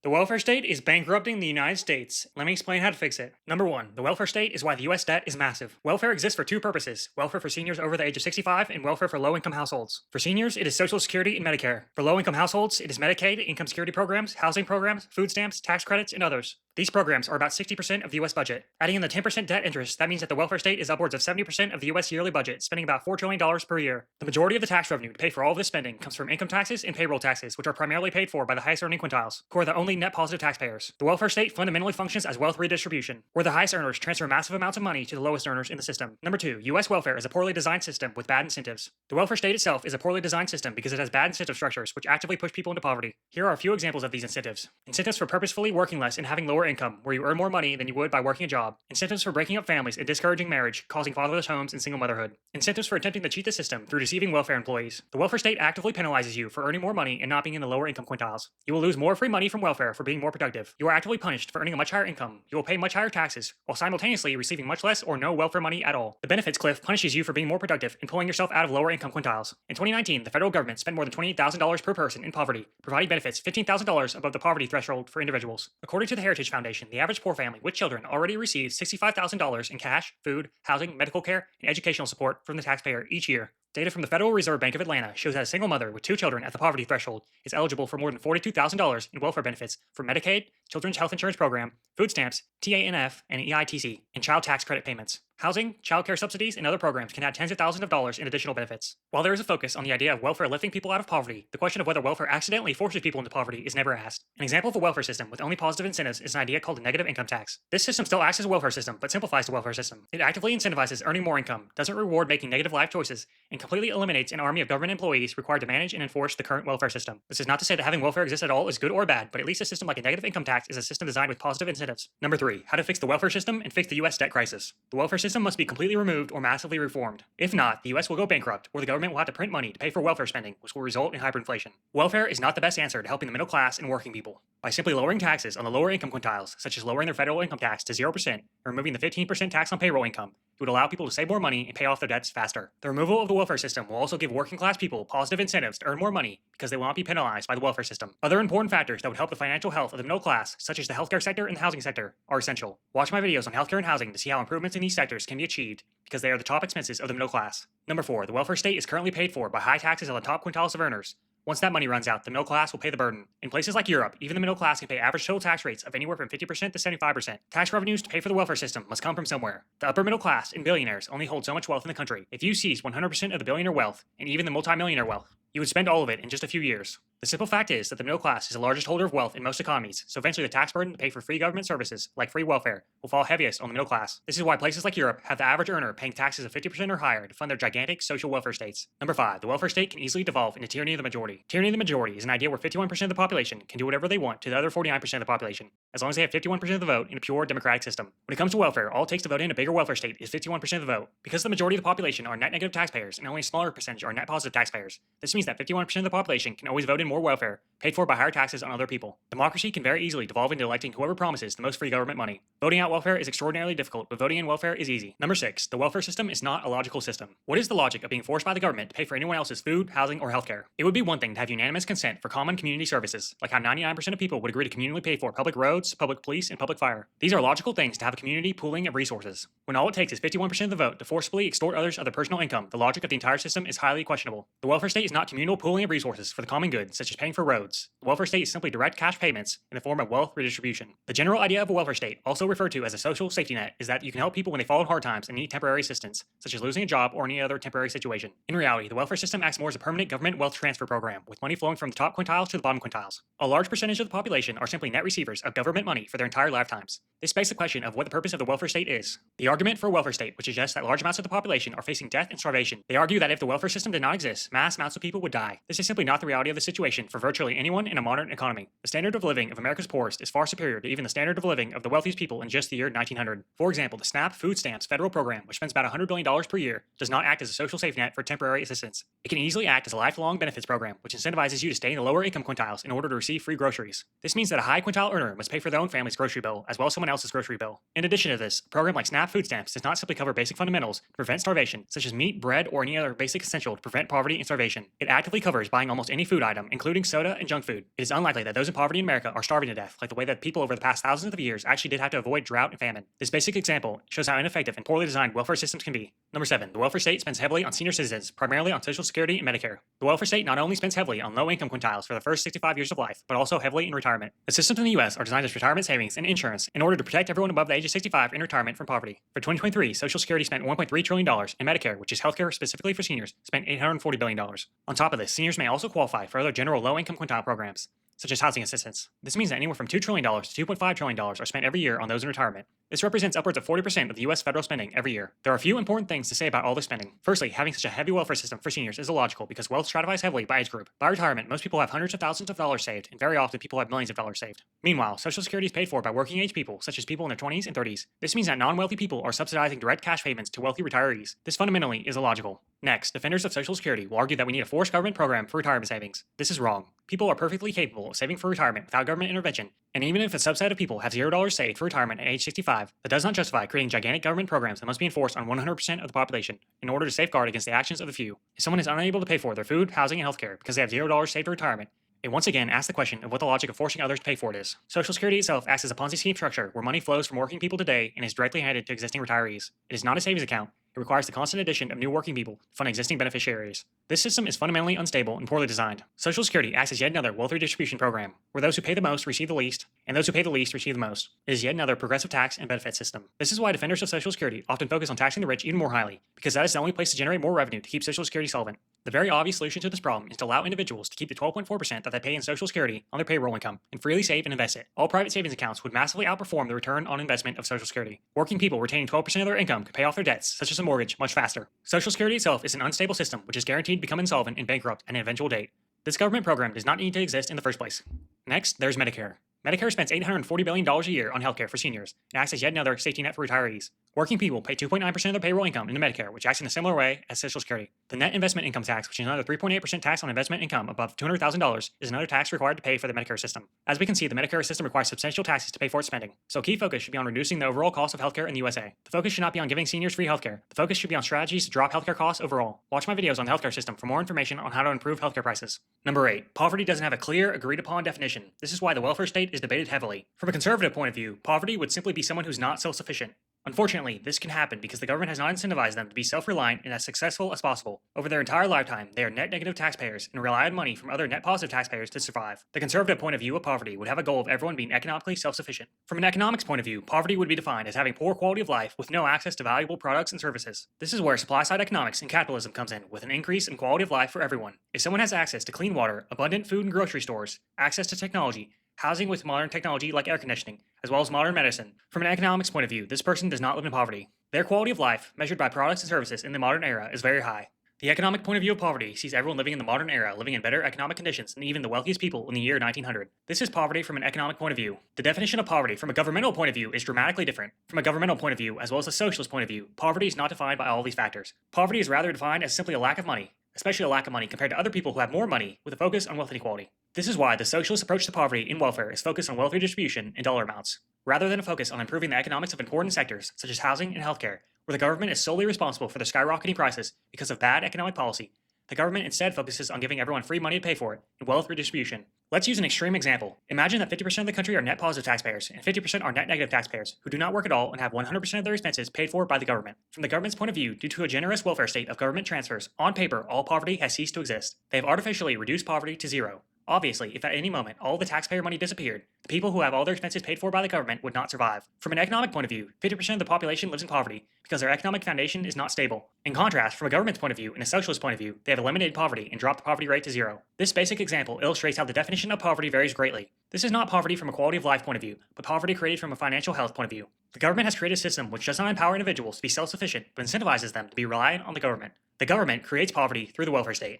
The welfare state is bankrupting the United States. Let me explain how to fix it. Number one, the welfare state is why the US debt is massive. Welfare exists for two purposes: welfare for seniors over the age of 65 and welfare for low-income households. For seniors, it is Social Security and Medicare. For low-income households, it is Medicaid, income security programs, housing programs, food stamps, tax credits, and others. These programs are about 60% of the US budget. Adding in the 10% debt interest, that means that the welfare state is upwards of 70% of the US yearly budget, spending about $4 trillion per year. The majority of the tax revenue to pay for all of this spending comes from income taxes and payroll taxes, which are primarily paid for by the highest earning quintiles, who are the only net positive taxpayers. The welfare state fundamentally functions as wealth redistribution, where the highest earners transfer massive amounts of money to the lowest earners in the system. Number two, US welfare is a poorly designed system with bad incentives. The welfare state itself is a poorly designed system because it has bad incentive structures which actively push people into poverty. Here are a few examples of these incentives. Incentives for purposefully working less and having lower income, where you earn more money than you would by working a job. Incentives for breaking up families and discouraging marriage, causing fatherless homes and single motherhood. Incentives for attempting to cheat the system through deceiving welfare employees. The welfare state actively penalizes you for earning more money and not being in the lower income quintiles. You will lose more free money from welfare for being more productive. You are actively punished for earning a much higher income. You will pay much higher taxes, while simultaneously receiving much less or no welfare money at all. The benefits cliff punishes you for being more productive and pulling yourself out of lower income quintiles. In 2019, the federal government spent more than $28,000 per person in poverty, providing benefits $15,000 above the poverty threshold for individuals. According to the Heritage Foundation, the average poor family with children already receives $65,000 in cash, food, housing, medical care, and educational support from the taxpayer each year. Data from the Federal Reserve Bank of Atlanta shows that a single mother with two children at the poverty threshold is eligible for more than $42,000 in welfare benefits from Medicaid, Children's Health Insurance Program, food stamps, TANF, and EITC, and child tax credit payments. Housing, child care subsidies, and other programs can add tens of thousands of dollars in additional benefits. While there is a focus on the idea of welfare lifting people out of poverty, the question of whether welfare accidentally forces people into poverty is never asked. An example of a welfare system with only positive incentives is an idea called a negative income tax. This system still acts as a welfare system, but simplifies the welfare system. It actively incentivizes earning more income, doesn't reward making negative life choices, and completely eliminates an army of government employees required to manage and enforce the current welfare system. This is not to say that having welfare exist at all is good or bad, but at least a system like a negative income tax is a system designed with positive incentives. Number three, how to fix the welfare system and fix the US debt crisis. The welfare system must be completely removed or massively reformed. If not, the US will go bankrupt, or the government will have to print money to pay for welfare spending, which will result in hyperinflation. Welfare is not the best answer to helping the middle class and working people. By simply lowering taxes on the lower income quintiles, such as lowering their federal income tax to 0% and removing the 15% tax on payroll income, it would allow people to save more money and pay off their debts faster. The removal of the welfare system will also give working class people positive incentives to earn more money because they will not be penalized by the welfare system. Other important factors that would help the financial health of the middle class, such as the healthcare sector and the housing sector, are essential. Watch my videos on healthcare and housing to see how improvements in these sectors can be achieved because they are the top expenses of the middle class. Number four, the welfare state is currently paid for by high taxes on the top quintiles of earners. Once that money runs out, the middle class will pay the burden. In places like Europe, even the middle class can pay average total tax rates of anywhere from 50% to 75%. Tax revenues to pay for the welfare system must come from somewhere. The upper middle class and billionaires only hold so much wealth in the country. If you seize 100% of the billionaire wealth, and even the multimillionaire wealth, you would spend all of it in just a few years. The simple fact is that the middle class is the largest holder of wealth in most economies, so eventually the tax burden to pay for free government services, like free welfare, will fall heaviest on the middle class. This is why places like Europe have the average earner paying taxes of 50% or higher to fund their gigantic social welfare states. Number five, the welfare state can easily devolve into tyranny of the majority. Tyranny of the majority is an idea where 51% of the population can do whatever they want to the other 49% of the population, as long as they have 51% of the vote in a pure democratic system. When it comes to welfare, all it takes to vote in a bigger welfare state is 51% of the vote. Because the majority of the population are net negative taxpayers and only a smaller percentage are net positive taxpayers, this means that 51% of the population can always vote in more welfare, paid for by higher taxes on other people. Democracy can very easily devolve into electing whoever promises the most free government money. Voting out welfare is extraordinarily difficult, but voting in welfare is easy. Number six, the welfare system is not a logical system. What is the logic of being forced by the government to pay for anyone else's food, housing, or healthcare? It would be one thing to have unanimous consent for common community services, like how 99% of people would agree to communally pay for public roads, public police, and public fire. These are logical things to have a community pooling of resources. When all it takes is 51% of the vote to forcibly extort others of their personal income, the logic of the entire system is highly questionable. The welfare state is not communal pooling of resources for the common good, such as paying for roads. The welfare state is simply direct cash payments in the form of wealth redistribution. The general idea of a welfare state, also referred to as a social safety net, is that you can help people when they fall in hard times and need temporary assistance, such as losing a job or any other temporary situation. In reality, the welfare system acts more as a permanent government wealth transfer program, with money flowing from the top quintiles to the bottom quintiles. A large percentage of the population are simply net receivers of government money for their entire lifetimes. This begs the question of what the purpose of the welfare state is. The argument for a welfare state, which suggests that large amounts of the population are facing death and starvation. They argue that if the welfare system did not exist, mass amounts of people would die. This is simply not the reality of the situation for virtually anyone in a modern economy. The standard of living of America's poorest is far superior to even the standard of living of the wealthiest people in just the year 1900. For example, the SNAP food stamps federal program, which spends about $100 billion per year, does not act as a social safety net for temporary assistance. It can easily act as a lifelong benefits program, which incentivizes you to stay in the lower income quintiles in order to receive free groceries. This means that a high quintile earner must pay for their own family's grocery bill, as well as someone else's grocery bill. In addition to this, a program like SNAP food stamps does not simply cover basic fundamentals to prevent starvation, such as meat, bread, or any other basic essential to prevent poverty and starvation. It actively covers buying almost any food item, including soda and junk food. It is unlikely that those in poverty in America are starving to death, like the way that people over the past thousands of years actually did have to avoid drought and famine. This basic example shows how ineffective and poorly designed welfare systems can be. Number 7. The welfare state spends heavily on senior citizens, primarily on Social Security and Medicare. The welfare state not only spends heavily on low-income quintiles for the first 65 years of life, but also heavily in retirement. The systems in the U.S. are designed as retirement savings and insurance in order to protect everyone above the age of 65 in retirement from poverty. For 2023, Social Security spent $1.3 trillion, and Medicare, which is healthcare specifically for seniors, spent $840 billion. On top of this, seniors may also qualify for other general low-income quintile programs, such as housing assistance. This means that anywhere from $2 trillion to $2.5 trillion are spent every year on those in retirement. This represents upwards of 40% of the U.S. federal spending every year. There are a few important things to say about all this spending. Firstly, having such a heavy welfare system for seniors is illogical because wealth stratifies heavily by age group. By retirement, most people have hundreds of thousands of dollars saved, and very often people have millions of dollars saved. Meanwhile, Social Security is paid for by working age people, such as people in their 20s and 30s. This means that non-wealthy people are subsidizing direct cash payments to wealthy retirees. This fundamentally is illogical. Next, defenders of Social Security will argue that we need a forced government program for retirement savings. This is wrong. People are perfectly capable of saving for retirement without government intervention, and even if a subset of people have $0 saved for retirement at age 65, that does not justify creating gigantic government programs that must be enforced on 100% of the population in order to safeguard against the actions of the few. If someone is unable to pay for their food, housing, and healthcare because they have $0 saved for retirement, it once again asks the question of what the logic of forcing others to pay for it is. Social Security itself acts as a Ponzi scheme structure where money flows from working people today and is directly handed to existing retirees. It is not a savings account. It requires the constant addition of new working people to fund existing beneficiaries. This system is fundamentally unstable and poorly designed. Social Security acts as yet another wealth redistribution program, where those who pay the most receive the least, and those who pay the least receive the most. It is yet another progressive tax and benefit system. This is why defenders of Social Security often focus on taxing the rich even more highly, because that is the only place to generate more revenue to keep Social Security solvent. The very obvious solution to this problem is to allow individuals to keep the 12.4% that they pay in Social Security on their payroll income and freely save and invest it. All private savings accounts would massively outperform the return on investment of Social Security. Working people retaining 12% of their income could pay off their debts, such as a mortgage, much faster. Social Security itself is an unstable system which is guaranteed to become insolvent and bankrupt at an eventual date. This government program does not need to exist in the first place. Next, there's Medicare. Medicare spends $840 billion a year on healthcare for seniors and acts as yet another safety net for retirees. Working people pay 2.9% of their payroll income into Medicare, which acts in a similar way as Social Security. The net investment income tax, which is another 3.8% tax on investment income above $200,000, is another tax required to pay for the Medicare system. As we can see, the Medicare system requires substantial taxes to pay for its spending, so key focus should be on reducing the overall cost of healthcare in the USA. The focus should not be on giving seniors free healthcare. The focus should be on strategies to drop healthcare costs overall. Watch my videos on the healthcare system for more information on how to improve healthcare prices. Number 8. Poverty doesn't have a clear, agreed-upon definition. This is why the welfare state is debated heavily. From a conservative point of view, poverty would simply be someone who's not self-sufficient. Unfortunately, this can happen because the government has not incentivized them to be self-reliant and as successful as possible. Over their entire lifetime, they are net negative taxpayers and rely on money from other net positive taxpayers to survive. The conservative point of view of poverty would have a goal of everyone being economically self-sufficient. From an economics point of view, poverty would be defined as having poor quality of life with no access to valuable products and services. This is where supply-side economics and capitalism comes in, with an increase in quality of life for everyone. If someone has access to clean water, abundant food and grocery stores, access to technology, housing with modern technology like air conditioning, as well as modern medicine. From an economics point of view, this person does not live in poverty. Their quality of life, measured by products and services in the modern era, is very high. The economic point of view of poverty sees everyone living in the modern era living in better economic conditions than even the wealthiest people in the year 1900. This is poverty from an economic point of view. The definition of poverty from a governmental point of view is dramatically different. From a governmental point of view, as well as a socialist point of view, poverty is not defined by all these factors. Poverty is rather defined as simply a lack of money, especially a lack of money compared to other people who have more money, with a focus on wealth inequality. This is why the socialist approach to poverty in welfare is focused on wealth redistribution and dollar amounts, rather than a focus on improving the economics of important sectors such as housing and healthcare, where the government is solely responsible for the skyrocketing prices because of bad economic policy. The government instead focuses on giving everyone free money to pay for it and wealth redistribution. Let's use an extreme example. Imagine that 50% of the country are net positive taxpayers and 50% are net negative taxpayers who do not work at all and have 100% of their expenses paid for by the government. From the government's point of view, due to a generous welfare state of government transfers, on paper, all poverty has ceased to exist. They have artificially reduced poverty to zero. Obviously, if at any moment all the taxpayer money disappeared, the people who have all their expenses paid for by the government would not survive. From an economic point of view, 50% of the population lives in poverty because their economic foundation is not stable. In contrast, from a government's point of view and a socialist point of view, they have eliminated poverty and dropped the poverty rate to zero. This basic example illustrates how the definition of poverty varies greatly. This is not poverty from a quality of life point of view, but poverty created from a financial health point of view. The government has created a system which does not empower individuals to be self-sufficient, but incentivizes them to be reliant on the government. The government creates poverty through the welfare state.